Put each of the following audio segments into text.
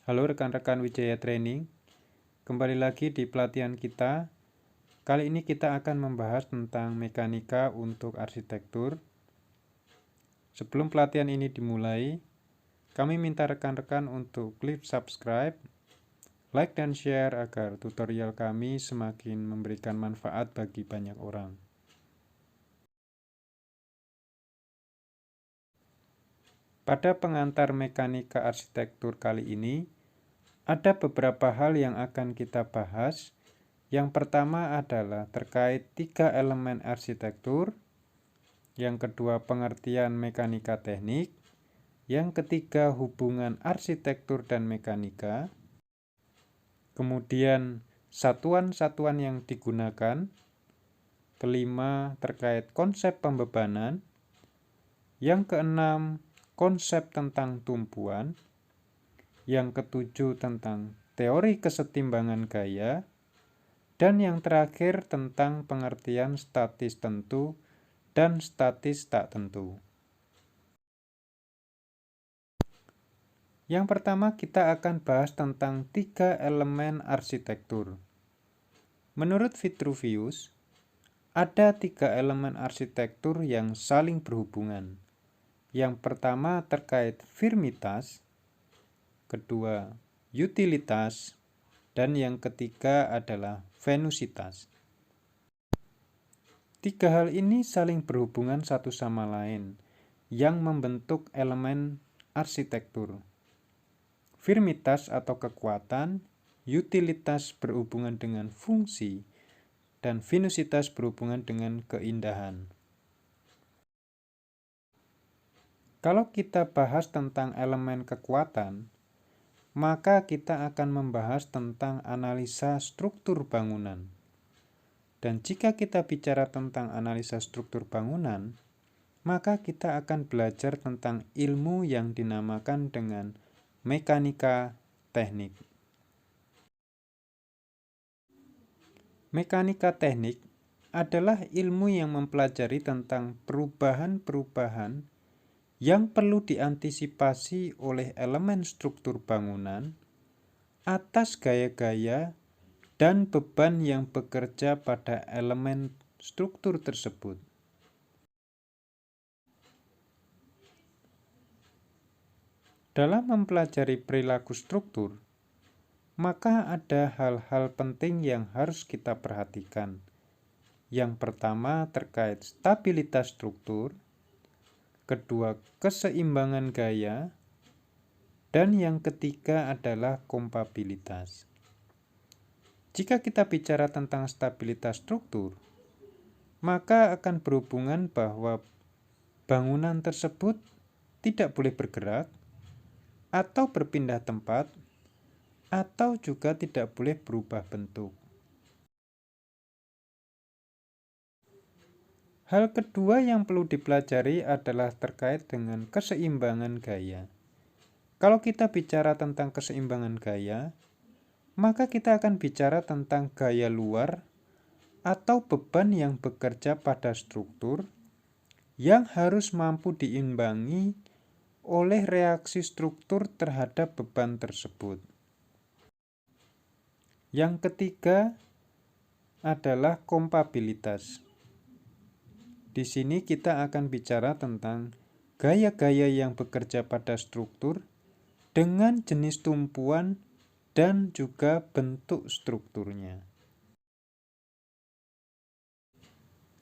Halo rekan-rekan Wijaya Training, kembali lagi di pelatihan kita. Kali ini kita akan membahas tentang mekanika untuk arsitektur. Sebelum pelatihan ini dimulai, kami minta rekan-rekan untuk klik subscribe, like dan share agar tutorial kami semakin memberikan manfaat bagi banyak orang. Pada pengantar mekanika arsitektur kali ini, ada beberapa hal yang akan kita bahas. Yang pertama adalah terkait 3 elemen arsitektur. Yang kedua, pengertian mekanika teknik. Yang ketiga, hubungan arsitektur dan mekanika. Kemudian, satuan-satuan yang digunakan. Kelima, terkait konsep pembebanan. Yang keenam, konsep tentang tumpuan. Yang ketujuh, tentang teori kesetimbangan gaya. Dan yang terakhir, tentang pengertian statis tentu dan statis tak tentu. Yang pertama, kita akan bahas tentang 3 elemen arsitektur. Menurut Vitruvius, ada 3 elemen arsitektur yang saling berhubungan. Yang pertama terkait firmitas, kedua utilitas, dan yang ketiga adalah venusitas. 3 hal ini saling berhubungan satu sama lain yang membentuk elemen arsitektur. Firmitas atau kekuatan, utilitas berhubungan dengan fungsi, dan venusitas berhubungan dengan keindahan. Kalau kita bahas tentang elemen kekuatan, maka kita akan membahas tentang analisa struktur bangunan. Dan jika kita bicara tentang analisa struktur bangunan, maka kita akan belajar tentang ilmu yang dinamakan dengan mekanika teknik. Mekanika teknik adalah ilmu yang mempelajari tentang perubahan-perubahan yang perlu diantisipasi oleh elemen struktur bangunan atas gaya-gaya dan beban yang bekerja pada elemen struktur tersebut. Dalam mempelajari perilaku struktur, maka ada hal-hal penting yang harus kita perhatikan. Yang pertama terkait stabilitas struktur, kedua keseimbangan gaya, dan yang ketiga adalah kompabilitas. Jika kita bicara tentang stabilitas struktur, maka akan berhubungan bahwa bangunan tersebut tidak boleh bergerak, atau berpindah tempat, atau juga tidak boleh berubah bentuk. Hal kedua yang perlu dipelajari adalah terkait dengan keseimbangan gaya. Kalau kita bicara tentang keseimbangan gaya, maka kita akan bicara tentang gaya luar atau beban yang bekerja pada struktur yang harus mampu diimbangi oleh reaksi struktur terhadap beban tersebut. Yang ketiga adalah kompabilitas. Di sini kita akan bicara tentang gaya-gaya yang bekerja pada struktur dengan jenis tumpuan dan juga bentuk strukturnya.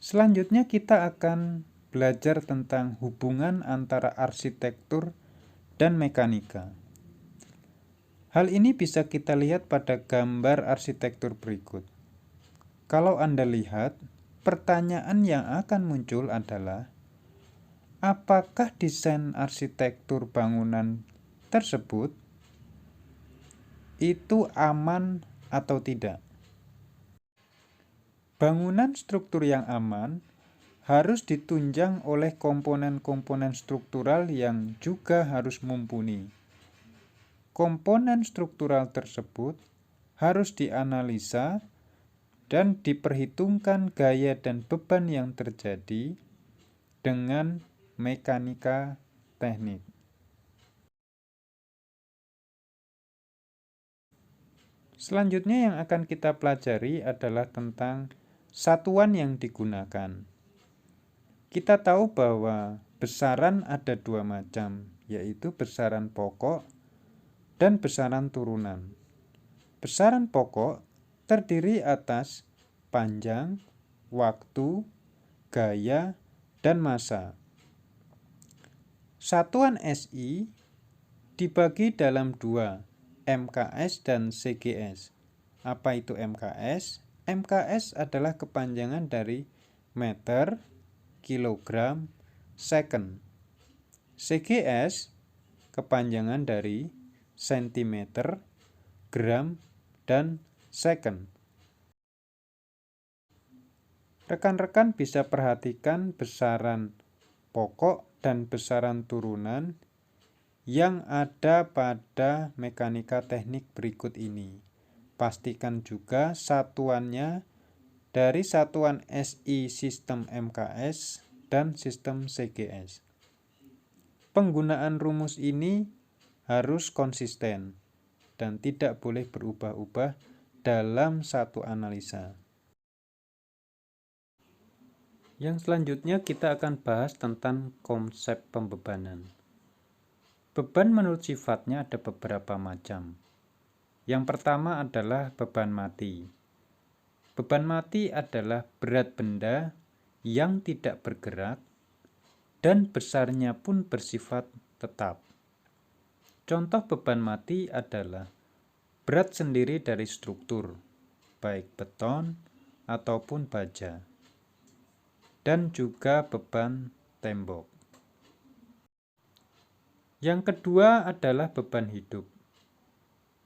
Selanjutnya kita akan belajar tentang hubungan antara arsitektur dan mekanika. Hal ini bisa kita lihat pada gambar arsitektur berikut. Kalau Anda lihat, pertanyaan yang akan muncul adalah, apakah desain arsitektur bangunan tersebut itu aman atau tidak? Bangunan struktur yang aman harus ditunjang oleh komponen-komponen struktural yang juga harus mumpuni. Komponen struktural tersebut harus dianalisa dan diperhitungkan gaya dan beban yang terjadi dengan mekanika teknik. Selanjutnya yang akan kita pelajari adalah tentang satuan yang digunakan. Kita tahu bahwa besaran ada dua macam, yaitu besaran pokok dan besaran turunan. Besaran pokok terdiri atas panjang, waktu, gaya, dan massa. Satuan SI dibagi dalam dua, MKS dan CGS. Apa itu MKS? MKS adalah kepanjangan dari meter, kilogram, second. CGS kepanjangan dari sentimeter, gram, dan second. Rekan-rekan bisa perhatikan besaran pokok dan besaran turunan yang ada pada mekanika teknik berikut ini. Pastikan juga satuannya dari satuan SI sistem MKS dan sistem CGS. Penggunaan rumus ini harus konsisten dan tidak boleh berubah-ubah dalam satu analisa. Yang selanjutnya kita akan bahas tentang konsep pembebanan. Beban menurut sifatnya ada beberapa macam. Yang pertama adalah beban mati. Beban mati adalah berat benda yang tidak bergerak dan besarnya pun bersifat tetap. Contoh beban mati adalah berat sendiri dari struktur, baik beton ataupun baja, dan juga beban tembok. Yang kedua adalah beban hidup.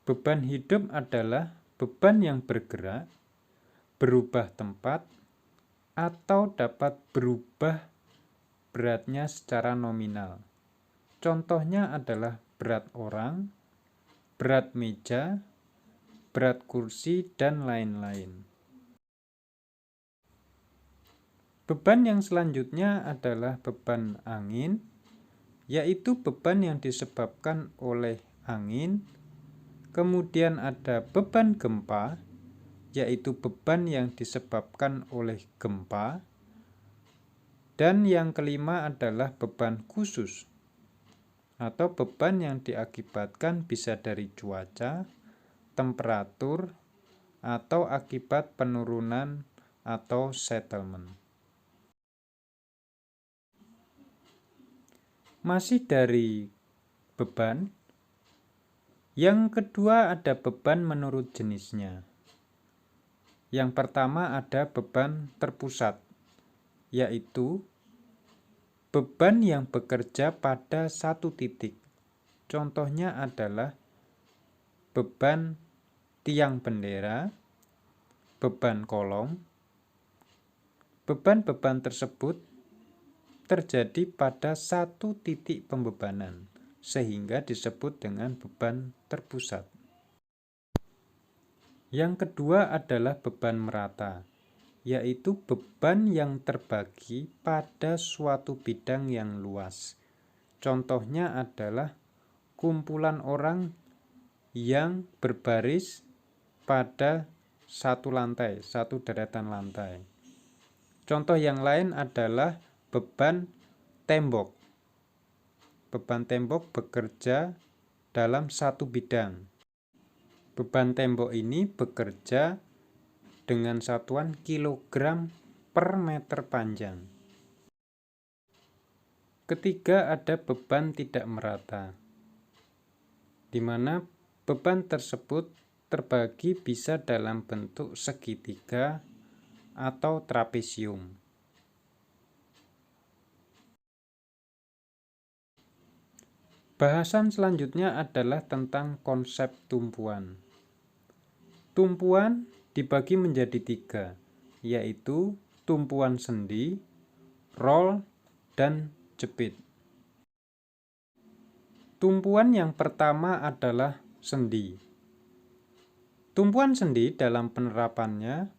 Beban hidup adalah beban yang bergerak, berubah tempat, atau dapat berubah beratnya secara nominal. Contohnya adalah berat orang, berat meja, berat kursi, dan lain-lain. Beban yang selanjutnya adalah beban angin, yaitu beban yang disebabkan oleh angin. Kemudian ada beban gempa, yaitu beban yang disebabkan oleh gempa. Dan yang kelima adalah beban khusus, atau beban yang diakibatkan bisa dari cuaca, temperatur, atau akibat penurunan atau settlement. Masih dari beban, yang kedua ada beban menurut jenisnya. Yang pertama ada beban terpusat, yaitu beban yang bekerja pada satu titik. Contohnya adalah beban tiang bendera, beban kolom. Beban-beban tersebut terjadi pada satu titik pembebanan, sehingga disebut dengan beban terpusat. Yang kedua adalah beban merata, yaitu beban yang terbagi pada suatu bidang yang luas. Contohnya adalah kumpulan orang yang berbaris pada satu lantai, satu deretan lantai. Contoh yang lain adalah beban tembok. Beban tembok bekerja dalam satu bidang. Beban tembok ini bekerja dengan satuan kilogram per meter panjang. Ketiga ada beban tidak merata, di mana beban tersebut terbagi bisa dalam bentuk segitiga atau trapesium. Bahasan selanjutnya adalah tentang konsep tumpuan. Tumpuan dibagi menjadi tiga, yaitu tumpuan sendi, roll, dan jepit. Tumpuan yang pertama adalah sendi. Tumpuan sendi dalam penerapannya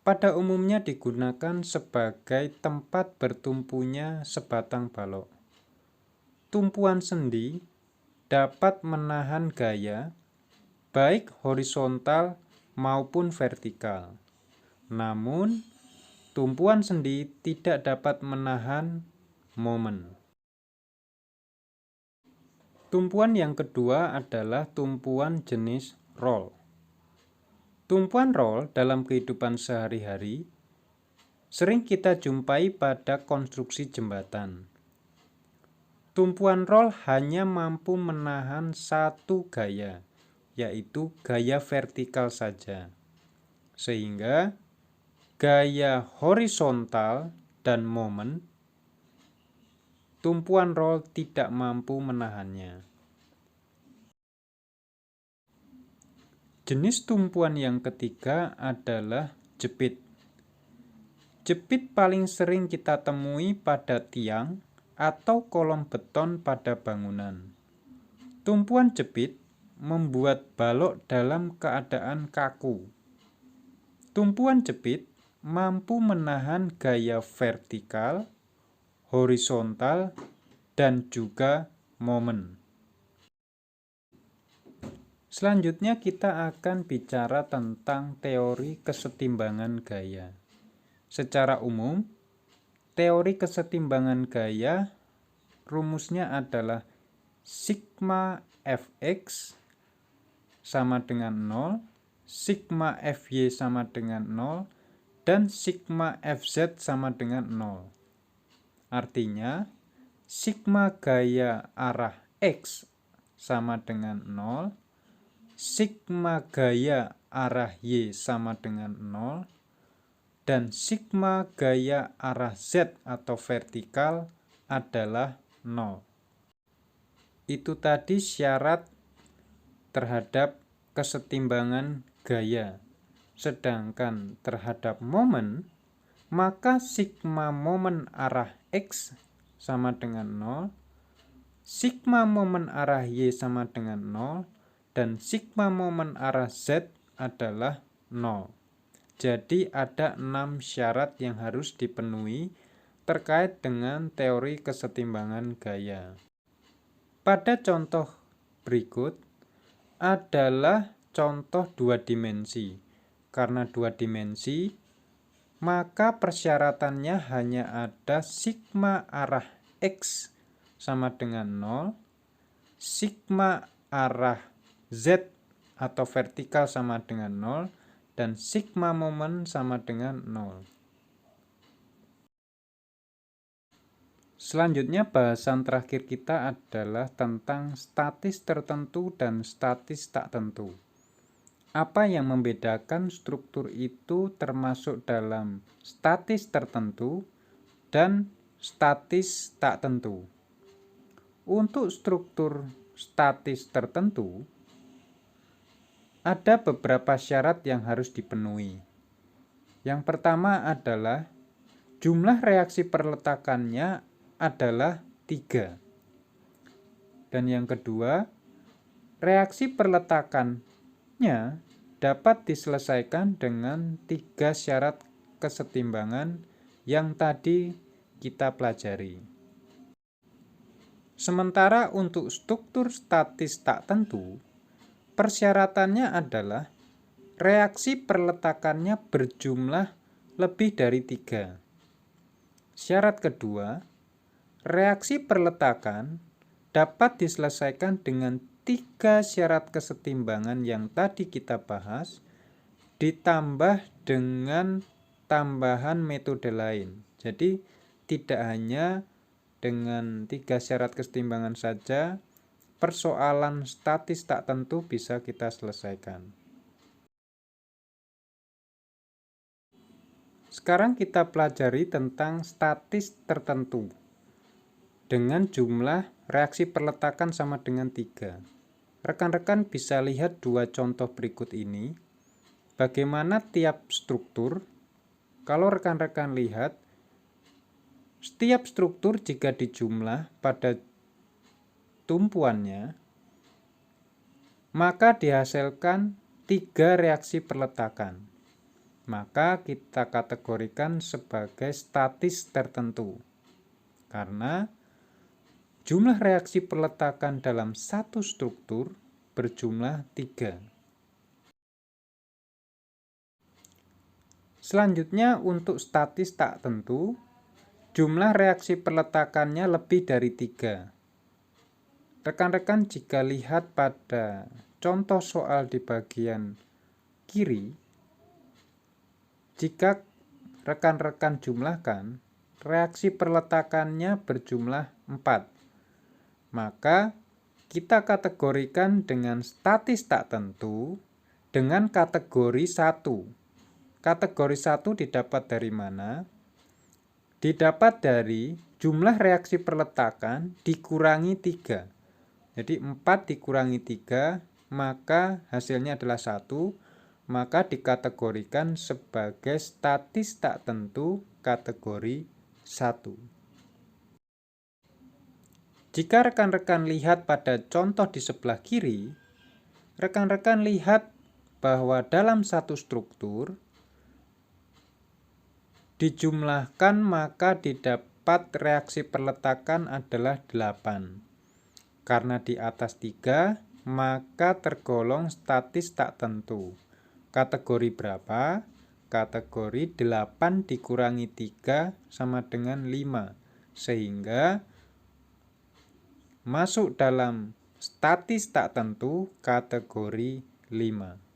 pada umumnya digunakan sebagai tempat bertumpunya sebatang balok. Tumpuan sendi dapat menahan gaya baik horizontal maupun vertikal. Namun, tumpuan sendi tidak dapat menahan momen. Tumpuan yang kedua adalah tumpuan jenis roll. Tumpuan roll dalam kehidupan sehari-hari sering kita jumpai pada konstruksi jembatan. Tumpuan roll hanya mampu menahan satu gaya, yaitu gaya vertikal saja. Sehingga gaya horizontal dan momen, tumpuan roll tidak mampu menahannya. Jenis tumpuan yang ketiga adalah jepit. Jepit paling sering kita temui pada tiang atau kolom beton pada bangunan. Tumpuan jepit membuat balok dalam keadaan kaku. Tumpuan jepit mampu menahan gaya vertikal, horizontal, dan juga momen. Selanjutnya kita akan bicara tentang teori kesetimbangan gaya. Secara umum, teori kesetimbangan gaya rumusnya adalah sigma fx sama dengan 0, sigma fy sama dengan 0, dan sigma fz sama dengan 0. Artinya, sigma gaya arah x sama dengan 0, sigma gaya arah y sama dengan 0, dan sigma gaya arah z atau vertikal adalah 0. Itu tadi syarat terhadap kesetimbangan gaya. Sedangkan terhadap momen, maka sigma momen arah x sama dengan 0, sigma momen arah y sama dengan 0, dan sigma momen arah z adalah 0. Jadi ada 6 syarat yang harus dipenuhi terkait dengan teori kesetimbangan gaya. Pada contoh berikut adalah contoh 2 dimensi. Karena 2 dimensi, maka persyaratannya hanya ada sigma arah x sama dengan 0, sigma arah z atau vertikal sama dengan 0, dan sigma momen sama dengan 0. Selanjutnya bahasan terakhir kita adalah tentang statis tertentu dan statis tak tentu. Apa yang membedakan struktur itu termasuk dalam statis tertentu dan statis tak tentu. Untuk struktur statis tertentu, ada beberapa syarat yang harus dipenuhi. Yang pertama adalah jumlah reaksi perletakannya adalah 3. Dan yang kedua, reaksi perletakannya dapat diselesaikan dengan 3 syarat kesetimbangan yang tadi kita pelajari. Sementara untuk struktur statis tak tentu, persyaratannya adalah reaksi perletakannya berjumlah lebih dari 3. Syarat kedua, reaksi perletakan dapat diselesaikan dengan 3 syarat kesetimbangan yang tadi kita bahas, ditambah dengan tambahan metode lain. Jadi tidak hanya dengan 3 syarat kesetimbangan saja, persoalan statis tak tentu bisa kita selesaikan. Sekarang kita pelajari tentang statis tertentu dengan jumlah reaksi perletakan sama dengan 3. Rekan-rekan bisa lihat 2 contoh berikut ini. Bagaimana tiap struktur, kalau rekan-rekan lihat, setiap struktur jika dijumlah pada tumpuannya, maka dihasilkan 3 reaksi perletakan. Maka kita kategorikan sebagai statis tertentu. Karena jumlah reaksi perletakan dalam satu struktur berjumlah 3. Selanjutnya untuk statis tak tentu, jumlah reaksi peletakannya lebih dari 3. Rekan-rekan jika lihat pada contoh soal di bagian kiri, jika rekan-rekan jumlahkan, reaksi peletakannya berjumlah 4. Maka kita kategorikan dengan statis tak tentu dengan kategori 1. Kategori 1 didapat dari mana? Didapat dari jumlah reaksi perletakan dikurangi 3. Jadi 4 dikurangi 3, maka hasilnya adalah 1, maka dikategorikan sebagai statis tak tentu kategori 1. Jika rekan-rekan lihat pada contoh di sebelah kiri, rekan-rekan lihat bahwa dalam satu struktur dijumlahkan maka didapat reaksi perletakan adalah 8. Karena di atas 3, maka tergolong statis tak tentu. Kategori berapa? Kategori 8 dikurangi 3 sama dengan 5. Sehingga masuk dalam statis tak tentu kategori 5.